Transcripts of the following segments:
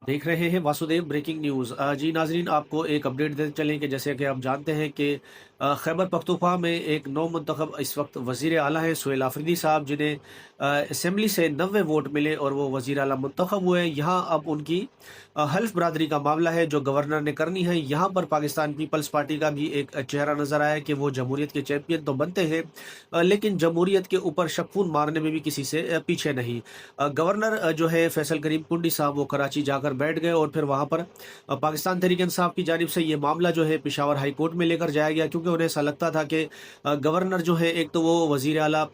देख रहे हैं वासुदेव ब्रेकिंग न्यूज़। जी नाजरीन, आपको एक अपडेट देते चलें कि जैसे कि आप जानते हैं कि खैबर पख्तूनख्वा में एक नौ मुंतखब इस वक्त वज़ीर आला हैं सुहेल आफरीदी साहब, जिन्हें असम्बली से 90 वोट मिले और वो वज़ीर आला मुंतखब हुए। यहाँ अब उनकी हल्फ बरादरी का मामला है जो गवर्नर ने करनी है। यहाँ पर पाकिस्तान पीपल्स पार्टी का भी एक चेहरा नज़र आया कि वो जमहूरियत के चैंपियन तो बनते हैं, लेकिन जमहूरियत के ऊपर शकून मारने में भी किसी से पीछे नहीं। गवर्नर जो है फैसल करीम कुंडी साहब, वो कराची जाकर बैठ गए और फिर वहाँ पर पाकिस्तान तहरीक इंसाफ की जानिब से ये मामला जो है पेशावर हाई कोर्ट में लेकर जाया गया, क्योंकि उन्हें ऐसा लगता था कि गवर्नर जो है, एक तो वो वज़ीर आला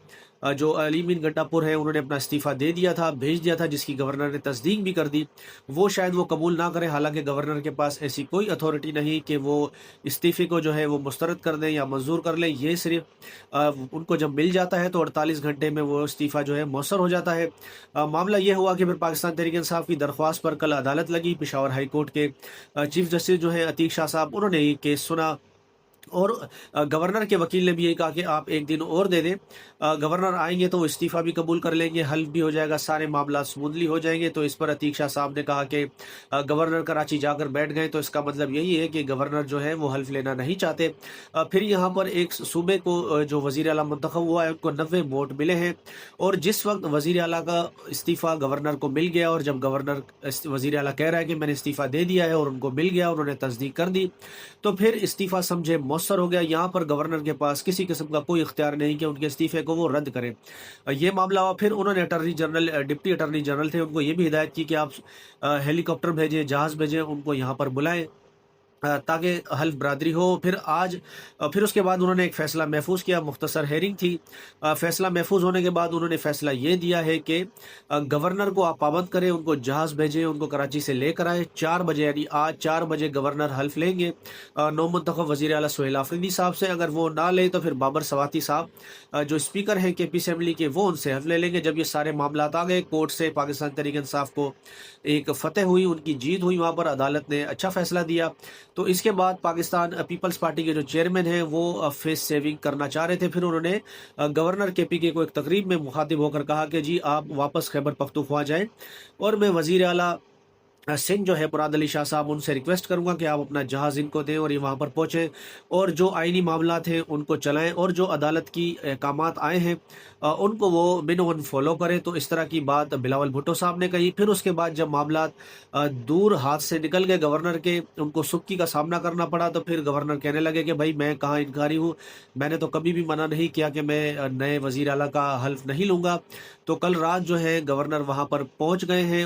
जो अली मीन गड्डापुर है, उन्होंने अपना इस्तीफ़ा दे दिया था, भेज दिया था, जिसकी गवर्नर ने तस्दीक भी कर दी। वो शायद वो कबूल ना करें, हालांकि गवर्नर के पास ऐसी कोई अथॉरिटी नहीं कि वो इस्तीफ़े को जो है वो मुस्तरद कर दें या मंजूर कर लें। ये सिर्फ उनको जब मिल जाता है तो 48 घंटे में वो इस्तीफ़ा जो है मौसर हो जाता है। मामला ये हुआ कि फिर पाकिस्तान तहरीक इंसाफ की दरख्वास्त पर कल अदालत लगी। पेशावर हाई कोर्ट के चीफ जस्टिस जो है अतीक शाह साहब, उन्होंने ये केस सुना और गवर्नर के वकील ने भी यही कहा कि आप एक दिन और दे दें। गवर्नर आएंगे तो वो इस्तीफ़ा भी कबूल कर लेंगे, हल्फ भी हो जाएगा, सारे मामला स्मूथली हो जाएंगे। तो इस पर अतीक शाह साहब ने कहा कि गवर्नर कराची जाकर बैठ गए तो इसका मतलब यही है कि गवर्नर जो है वो हल्फ लेना नहीं चाहते। फिर यहाँ पर एक सूबे को जो वज़ीर आला मुंतखब हुआ है, उनको 90 वोट मिले हैं और जिस वक्त वज़ीर आला का इस्तीफ़ा गवर्नर को मिल गया और जब गवर्नर वज़ीर आला कह रहा है कि मैंने इस्तीफ़ा दे दिया है और उनको मिल गया, उन्होंने तस्दीक कर दी, तो फिर इस्तीफ़ा समझे मौसर हो गया। यहाँ पर गवर्नर के पास किसी किस्म का कोई इख्तियार नहीं कि उनके इस्तीफ़े को वो रद्द करें। ये मामला हुआ। फिर उन्होंने attorney general, deputy attorney general थे, उनको ये भी हिदायत की कि आप हेलीकॉप्टर भेजें, जहाज़ भेजें, उनको यहाँ पर बुलाएं ताकि हल्फ बरादरी हो। फिर आज फिर उसके बाद उन्होंने एक फ़ैसला महफूज किया, मुख्तसर हेयरिंग थी। फ़ैसला महफूज होने के बाद उन्होंने फ़ैसला ये दिया है कि गवर्नर को आप पाबंद करें, उनको जहाज़ भेजें, उनको कराची से लेकर आए 4 बजे, यानी आज 4 बजे गवर्नर हल्फ लेंगे नौ मुंतखब वज़ीर आला सुहेल आफरीदी साहब से। अगर वो ना ले तो फिर बाबर सवाती साहब जो स्पीकर हैं KP असेंबली के, वो उनसे हल्फ ले लेंगे। जब ये सारे मामलात आ गए कोर्ट से, पाकिस्तान तहरीक इंसाफ को एक फ़तेह हुई, उनकी जीत हुई, वहाँ पर अदालत ने अच्छा फ़ैसला दिया। तो इसके बाद पाकिस्तान पीपल्स पार्टी के जो चेयरमैन हैं वो फेस सेविंग करना चाह रहे थे। फिर उन्होंने गवर्नर KP को एक तकरीब में मुखातिब होकर कहा कि जी आप वापस खैबर पख्तूनख्वा जाएं और मैं वज़ीर आला सिंध जो है मुराद अली शाह साहब, उनसे रिक्वेस्ट करूंगा कि आप अपना जहाज़ इनको दें और ये वहाँ पर पहुँचें और जो आइनी मामला थे उनको चलाएं और जो अदालत की अहकामात आए हैं उनको वो बिन वन फॉलो करें। तो इस तरह की बात बिलावल भुट्टो साहब ने कही। फिर उसके बाद जब मामला दूर हाथ से निकल गए गवर्नर के, उनको सुक्की का सामना करना पड़ा, तो फिर गवर्नर कहने लगे कि भाई मैं कहाँ इनकारी हूँ, मैंने तो कभी भी मना नहीं किया कि मैं नए वज़ीर आला का हल्फ नहीं लूँगा। तो कल रात जो है गवर्नर वहाँ पर पहुँच गए हैं।